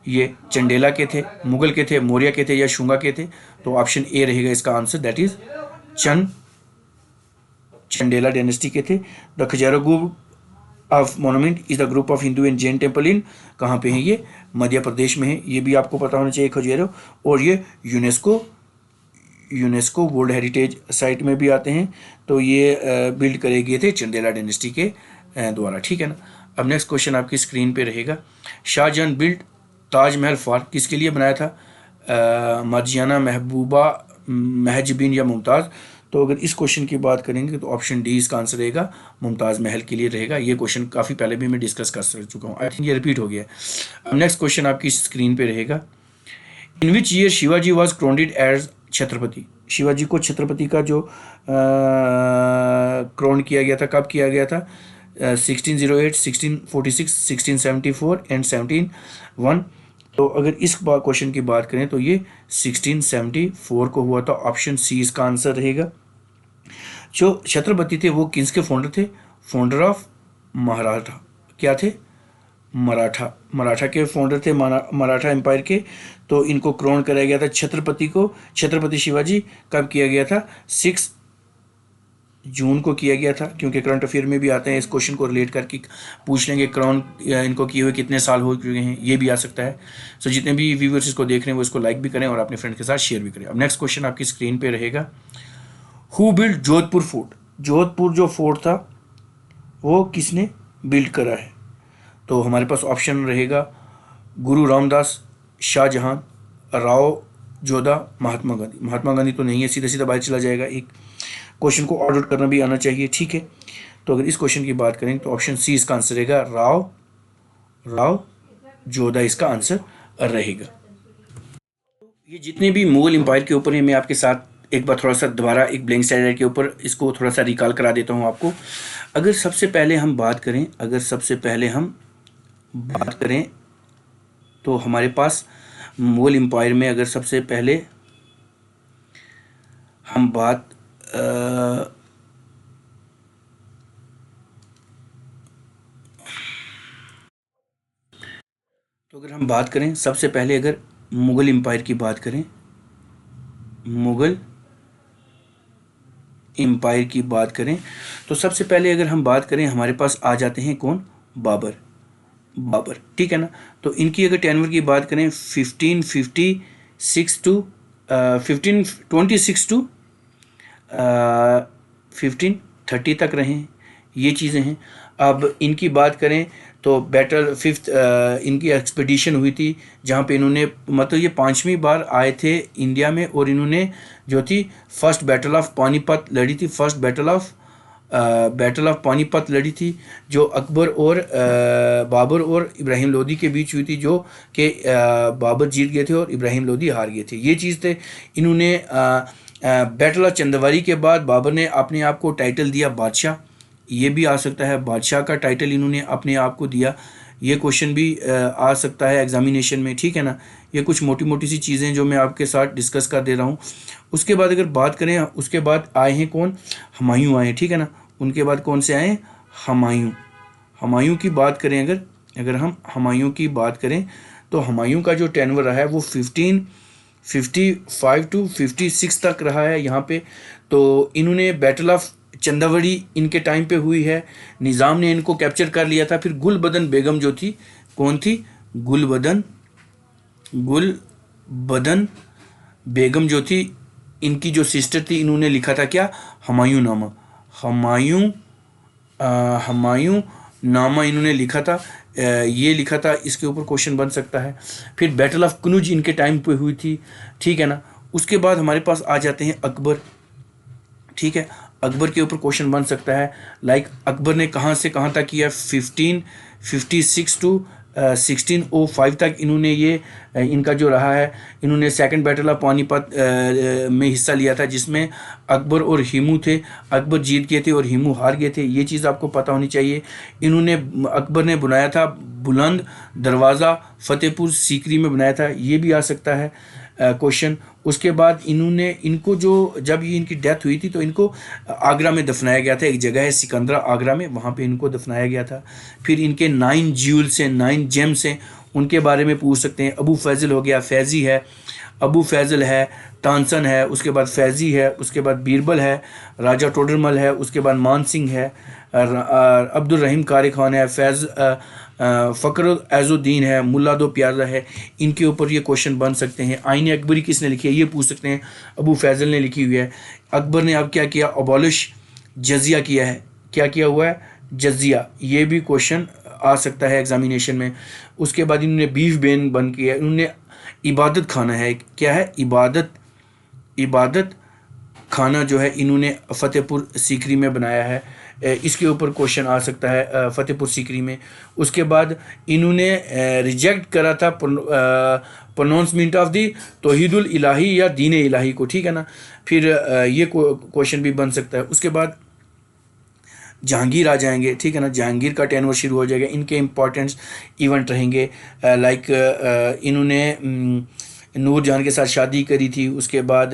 ये चंडेला के थे, मुगल के थे, मौर्य के थे या शुंगा के थे? तो ऑप्शन ए रहेगा इसका आंसर, दैट इज चंडेला डायनेस्टी के थे। The Khajuraho group of monument is the group of Hindu and Jain temple in, कहाँ पे है ये? मध्य प्रदेश में है। ये भी आपको पता होना चाहिए खजारो। और ये यूनेस्को वर्ल्ड हेरिटेज साइट में भी आते हैं। तो ये बिल्ड करे गए थे चंदेला डायनेस्टी के द्वारा, ठीक है ना। अब नेक्स्ट क्वेश्चन आपकी स्क्रीन पे रहेगा, शाहजहां बिल्ड ताजमहल फॉर, किसके लिए बनाया था? मर्जियाना, महबूबा, महजबीन या मुमताज़? तो अगर इस क्वेश्चन की बात करेंगे तो ऑप्शन डी इसका आंसर रहेगा, मुमताज़ महल के लिए रहेगा। ये क्वेश्चन काफ़ी पहले भी मैं डिस्कस कर चुका हूँ, आई थिंक ये रिपीट हो गया है। अब नेक्स्ट क्वेश्चन आपकी स्क्रीन पे रहेगा, in which year Shivaji was crowned as Chhatrapati. Shivaji को छत्रपति का जो क्राउन किया गया था, कब किया गया था? 1608, 1646, 1674 एंड 1701। तो अगर इस क्वेश्चन की बात करें तो ये 1674 को हुआ था। ऑप्शन सी इसका आंसर रहेगा। जो छत्रपति थे वो किसके फाउंडर थे? Founder of Maratha. क्या थे? मराठा के फाउंडर थे, मराठा एम्पायर के। तो इनको क्राउन कराया गया था छत्रपति को, छत्रपति शिवाजी। कब किया गया था? 6 जून को किया गया था। क्योंकि करंट अफेयर में भी आते हैं, इस क्वेश्चन को रिलेट करके पूछ लेंगे, क्राउन इनको किए हुए कितने साल हो चुके हैं, ये भी आ सकता है। सो जितने भी व्यूअर्स इसको देख रहे हैं वो इसको लाइक भी करें और अपने फ्रेंड के साथ शेयर भी करें। अब नेक्स्ट क्वेश्चन आपकी स्क्रीन पे रहेगा, who build Jodhpur fort. Jodhpur जो फोर्ट था वो किसने बिल्ड करा है? तो हमारे पास ऑप्शन रहेगा, गुरु रामदास, शाहजहां, राव जोधा, महात्मा गांधी। महात्मा गांधी तो नहीं है, सीधा सीधा बाहर चला जाएगा। एक क्वेश्चन को ऑर्डर करना भी आना चाहिए, ठीक है। तो अगर इस क्वेश्चन की बात करें तो ऑप्शन सी इसका आंसर रहेगा, राव जोधा इसका आंसर रहेगा। ये जितने भी मुगल एम्पायर के ऊपर है, मैं आपके साथ एक बार थोड़ा सा दोबारा एक ब्लैंक स्लाइड के ऊपर इसको थोड़ा सा रिकॉल करा देता हूँ आपको। अगर सबसे पहले हम बात करें तो हमारे पास मुगल एम्पायर में अगर सबसे पहले हम बात तो अगर हम बात करें सबसे पहले, अगर मुगल एम्पायर की बात करें, मुगल एम्पायर की बात करें तो सबसे पहले अगर हम बात करें हमारे पास आ जाते हैं कौन? बाबर, ठीक है ना। तो इनकी अगर टेन्योर की बात करें 1526 टू 1526 टू 1530 तक रहे, ये चीज़ें हैं। अब इनकी बात करें तो बैटल फिफ्थ इनकी एक्सपेडिशन हुई थी जहाँ पे इन्होंने, मतलब ये 5वीं बार आए थे इंडिया में, और इन्होंने जो थी फर्स्ट बैटल ऑफ पानीपत लड़ी थी। फर्स्ट बैटल ऑफ पानीपत लड़ी थी जो अकबर और बाबर और इब्राहिम लोदी के बीच हुई थी, जो कि बाबर जीत गए थे और इब्राहिम लोदी हार गए थे। ये चीज़ थे। इन्होंने बैटल ऑफ चंदवारी के बाद बाबर ने अपने आप को टाइटल दिया बादशाह, ये भी आ सकता है, बादशाह का टाइटल इन्होंने अपने आप को दिया। ये क्वेश्चन भी आ सकता है एग्जामिनेशन में, ठीक है ना। ये कुछ मोटी मोटी सी चीज़ें जो मैं आपके साथ डिस्कस कर दे रहा हूँ। उसके बाद अगर बात करें, उसके बाद आए हैं कौन? हुमायूं आए, ठीक है ना। उनके बाद कौन से आए? हुमायूं की बात करें, अगर हम हुमायूं की बात करें तो हुमायूं का जो टेन्योर रहा है वो 1555 टू 56 तक रहा है यहाँ पे। तो इन्होंने बैटल ऑफ चंदावड़ी इनके टाइम पे हुई है, निज़ाम ने इनको कैप्चर कर लिया था। फिर गुलबदन बेगम जो थी, कौन थी? गुलबदन बेगम जो थी, इनकी जो सिस्टर थी, इन्होंने लिखा था क्या? हुमायूं नामा। हुमायूं नामा इन्होंने लिखा था, ये लिखा था। इसके ऊपर क्वेश्चन बन सकता है। फिर बैटल ऑफ कनूज इनके टाइम पे हुई थी, ठीक है ना। उसके बाद हमारे पास आ जाते हैं अकबर, ठीक है। अकबर के ऊपर क्वेश्चन बन सकता है, लाइक अकबर ने कहाँ से कहाँ तक किया? 1556 टू 1605 तक इन्होंने ये इनका जो रहा है, इन्होंने सेकंड बैटल ऑफ पानीपत में हिस्सा लिया था, जिसमें अकबर और हिमू थे। अकबर जीत गए थे और हिमू हार गए थे, ये चीज़ आपको पता होनी चाहिए। अकबर ने बनाया था बुलंद दरवाज़ा, फतेहपुर सीकरी में बनाया था, ये भी आ सकता है क्वेश्चन। उसके बाद इनको जो जब ये इनकी डेथ हुई थी तो इनको आगरा में दफनाया गया था, एक जगह है सिकंदरा आगरा में, वहाँ पे इनको दफनाया गया था। फिर इनके 9 ज्यूल्स हैं, 9 जेम्स हैं, उनके बारे में पूछ सकते हैं। अबू फैज़ल हो गया, फैज़ी है, अबू फैज़ल है, तानसन है, उसके बाद फैज़ी है, उसके बाद बीरबल है, राजा टोडरमल है, उसके बाद मान सिंह है, अब्दुल रहीम कारी खान है, फ़क्र एजुद्दीन है, मुल्ला दो प्यारा है। इनके ऊपर ये क्वेश्चन बन सकते हैं। आईन अकबरी किसने लिखी है ये पूछ सकते हैं, अबू फैज़ल ने लिखी हुई है। अकबर ने अब क्या किया, अबॉलिश जजिया किया है। क्या किया हुआ है, जजिया। ये भी क्वेश्चन आ सकता है एग्जामिनेशन में। उसके बाद इन्होंने बीफ बेन बंद किया है। इन्होंने इबादत खाना है, क्या है, इबादत खाना जो है इन्होंने फतेहपुर सीकरी में बनाया है। इसके ऊपर क्वेश्चन आ सकता है फतेहपुर सीकरी में। उसके बाद इन्होंने रिजेक्ट करा था प्रोनाउंसमेंट ऑफ दी तौहीदुल इलाही या दीन इलाही को, ठीक है ना। फिर ये क्वेश्चन भी बन सकता है। उसके बाद जहांगीर आ जाएंगे, ठीक है ना। जहांगीर का टेनवर शुरू हो जाएगा, इनके इम्पोर्टेंट्स इवेंट रहेंगे। लाइक इन्होंने नूरजहान के साथ शादी करी थी। उसके बाद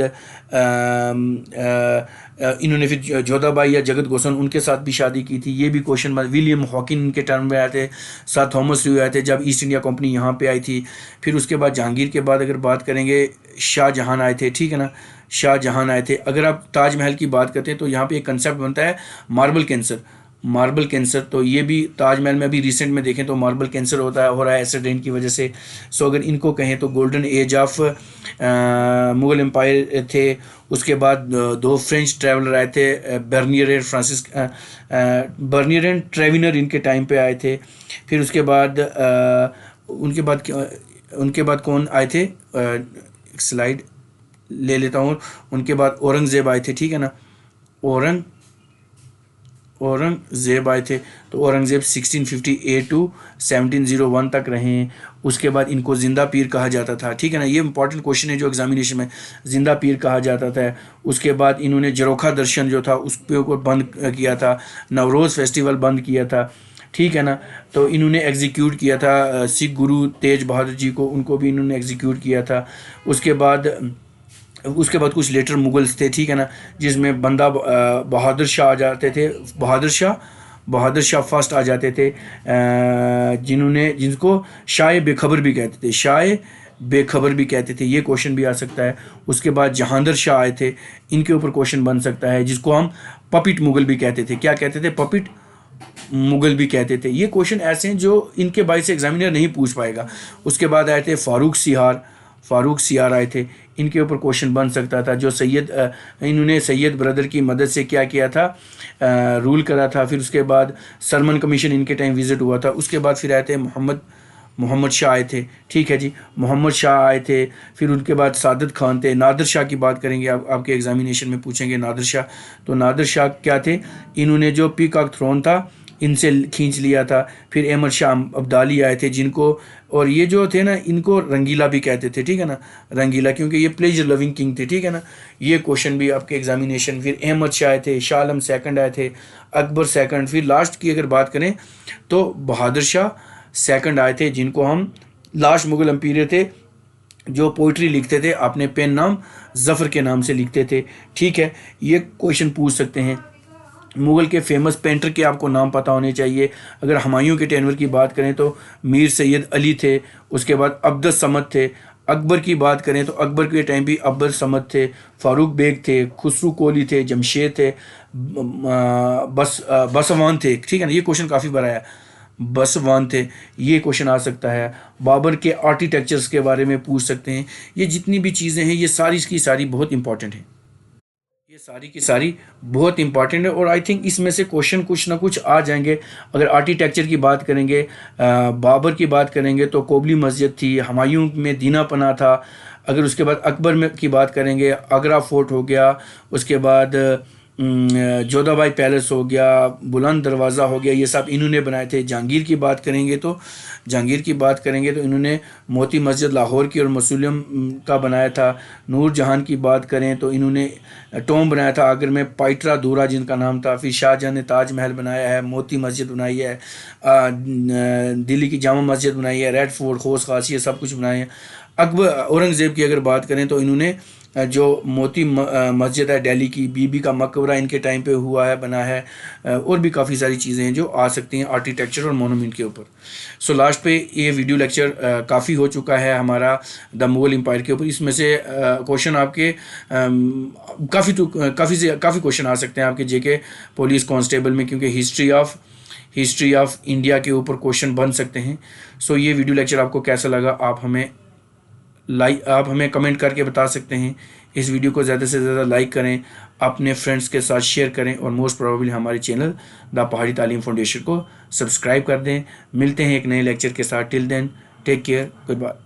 इन्होंने फिर जोधाबाई या जगत गोसन उनके साथ भी शादी की थी, ये भी क्वेश्चन। विलियम हॉकिन इनके टर्म में आए थे, साथ थॉमस ल्यू आए थे जब ईस्ट इंडिया कंपनी यहाँ पे आई थी। फिर उसके बाद जहांगीर के बाद अगर बात करेंगे, शाहजहां आए थे, ठीक है ना, शाहजहां आए थे। अगर आप ताजमहल की बात करते हैं तो यहाँ पे एक कंसेप्ट बनता है मार्बल कैंसर। मार्बल कैंसर, तो ये भी ताजमहल में अभी रिसेंट में देखें तो मार्बल कैंसर हो रहा है एसिड रेन की वजह से। सो अगर इनको कहें तो golden age of Mughal empire थे। उसके बाद 2 फ्रेंच ट्रैवलर आए थे, बर्नियर एंड ट्रेविनर इनके टाइम पे आए थे। फिर उसके बाद उनके बाद कौन आए थे, एक स्लाइड ले लेता हूँ। उनके बाद औरंगज़ेब आए थे, ठीक है ना, औरंगज़ेब आए थे। तो औरंगज़ेब 1658 टू 1701 तक रहे हैं। उसके बाद इनको जिंदा पीर कहा जाता था, ठीक है ना। ये इंपॉर्टेंट क्वेश्चन है जो एग्जामिनेशन में, जिंदा पीर कहा जाता था। उसके बाद इन्होंने जरोखा दर्शन जो था उस पर बंद किया था, नवरोज़ फेस्टिवल बंद किया था, ठीक है ना। तो इन्होंने एग्जीक्यूट किया था सिख गुरु तेज बहादुर जी को, उनको भी इन्होंने एग्जीक्यूट किया था। उसके बाद कुछ लेटर मुगल्स थे, ठीक है ना, जिसमें बंदा बहादुर शाह आ जाते थे, बहादुर शाह फर्स्ट आ जाते थे, जिनको शाह बेखबर भी कहते थे, शाह बेखबर भी कहते थे। ये क्वेश्चन भी आ सकता है। उसके बाद जहांदर शाह आए थे, इनके ऊपर क्वेश्चन बन सकता है, जिसको हम पपिट मुगल भी कहते थे। क्या कहते थे, पपिट मुगल भी कहते थे। ये क्वेश्चन ऐसे हैं जो इनके बाई से एग्जामिनर नहीं पूछ पाएगा। उसके बाद आए थे फारूक सियार आए थे, इनके ऊपर क्वेश्चन बन सकता था, जो इन्होंने सैयद ब्रदर की मदद से क्या किया था, रूल करा था। फिर उसके बाद सरमन कमीशन इनके टाइम विजिट हुआ था। उसके बाद फिर आए थे मोहम्मद शाह आए थे, ठीक है जी, मोहम्मद शाह आए थे। फिर उनके बाद सादत खान थे। नादिर शाह की बात करेंगे, आपके एग्जामिनेशन में पूछेंगे नादिर शाह। तो नादिर शाह क्या थे, इन्होंने जो पीकॉक थ्रोन था इनसे खींच लिया था। फिर अहमद शाह अब्दाली आए थे, जिनको, और ये जो थे ना, इनको रंगीला भी कहते थे, ठीक है ना, रंगीला, क्योंकि ये प्लेजर लविंग किंग थे, ठीक है ना। ये क्वेश्चन भी आपके एग्जामिनेशन। फिर अहमद शाह आए थे, शाह आलम सेकंड आए थे, अकबर सेकंड। फिर लास्ट की अगर बात करें तो बहादुर शाह सेकंड आए थे, जिनको हम लास्ट मुगल एम्पायर थे, जो पोइट्री लिखते थे अपने पेन नाम ज़फ़र के नाम से लिखते थे, ठीक है। ये क्वेश्चन पूछ सकते हैं। मुग़ल के फेमस पेंटर के आपको नाम पता होने चाहिए। अगर हुमायूं के टेनवर की बात करें तो मीर सैयद अली थे। उसके बाद अब्दुस समद थे। अकबर की बात करें तो अकबर के टाइम भी अब्बर समद थे, फ़ारूक बेग थे, खुसरू कोली थे, जमशेद थे, बसवान थे, ठीक है ना। ये क्वेश्चन काफ़ी बार आया, बसवान थे, ये क्वेश्चन आ सकता है। बाबर के आर्किटेक्चर्स के बारे में पूछ सकते हैं। ये जितनी भी चीज़ें हैं ये सारी की सारी बहुत इंपॉर्टेंट हैं, ये सारी की सारी बहुत इंपॉर्टेंट है। और आई थिंक इसमें से क्वेश्चन कुछ ना कुछ आ जाएंगे। अगर आर्किटेक्चर की बात करेंगे, बाबर की बात करेंगे तो कोबली मस्जिद थी, हुमायूं में दीना पना था। अगर उसके बाद अकबर में की बात करेंगे, आगरा फोर्ट हो गया। उसके बाद जोधाबाई पैलेस हो गया, बुलंद दरवाज़ा हो गया, ये सब इन्होंने बनाए थे। जहांगीर की बात करेंगे तो इन्होंने मोती मस्जिद लाहौर की और मसूलियम का बनाया था। नूरजहान की बात करें तो इन्होंने टॉम बनाया था आगरा में, पाइटरा दूरा जिनका नाम था। फिर शाहजहां ने ताजमहल बनाया है, मोती मस्जिद बनाई है, दिल्ली की जामा मस्जिद बनाई है, रेड फोर्ट, हौस खास, ये सब कुछ बनाए हैं। औरंगज़ेब की अगर बात करें तो इन्होंने जो मोती मस्जिद है दिल्ली की, बीबी का मकबरा इनके टाइम पे हुआ है, बना है। और भी काफ़ी सारी चीज़ें हैं जो आ सकती हैं आर्किटेक्चर और मोनूमेंट के ऊपर। सो लास्ट पे ये वीडियो लेक्चर काफ़ी हो चुका है हमारा द मुगल एम्पायर के ऊपर। इसमें से क्वेश्चन आपके काफ़ी क्वेश्चन आ सकते हैं आपके जेके पुलिस कांस्टेबल में, क्योंकि हिस्ट्री ऑफ इंडिया के ऊपर क्वेश्चन बन सकते हैं। सो ये वीडियो लेक्चर आपको कैसा लगा आप हमें कमेंट करके बता सकते हैं। इस वीडियो को ज़्यादा से ज़्यादा लाइक करें, अपने फ्रेंड्स के साथ शेयर करें, और मोस्ट प्रोबेबली हमारे चैनल द पहाड़ी तालीम फाउंडेशन को सब्सक्राइब कर दें। मिलते हैं एक नए लेक्चर के साथ। Till then take care, good bye.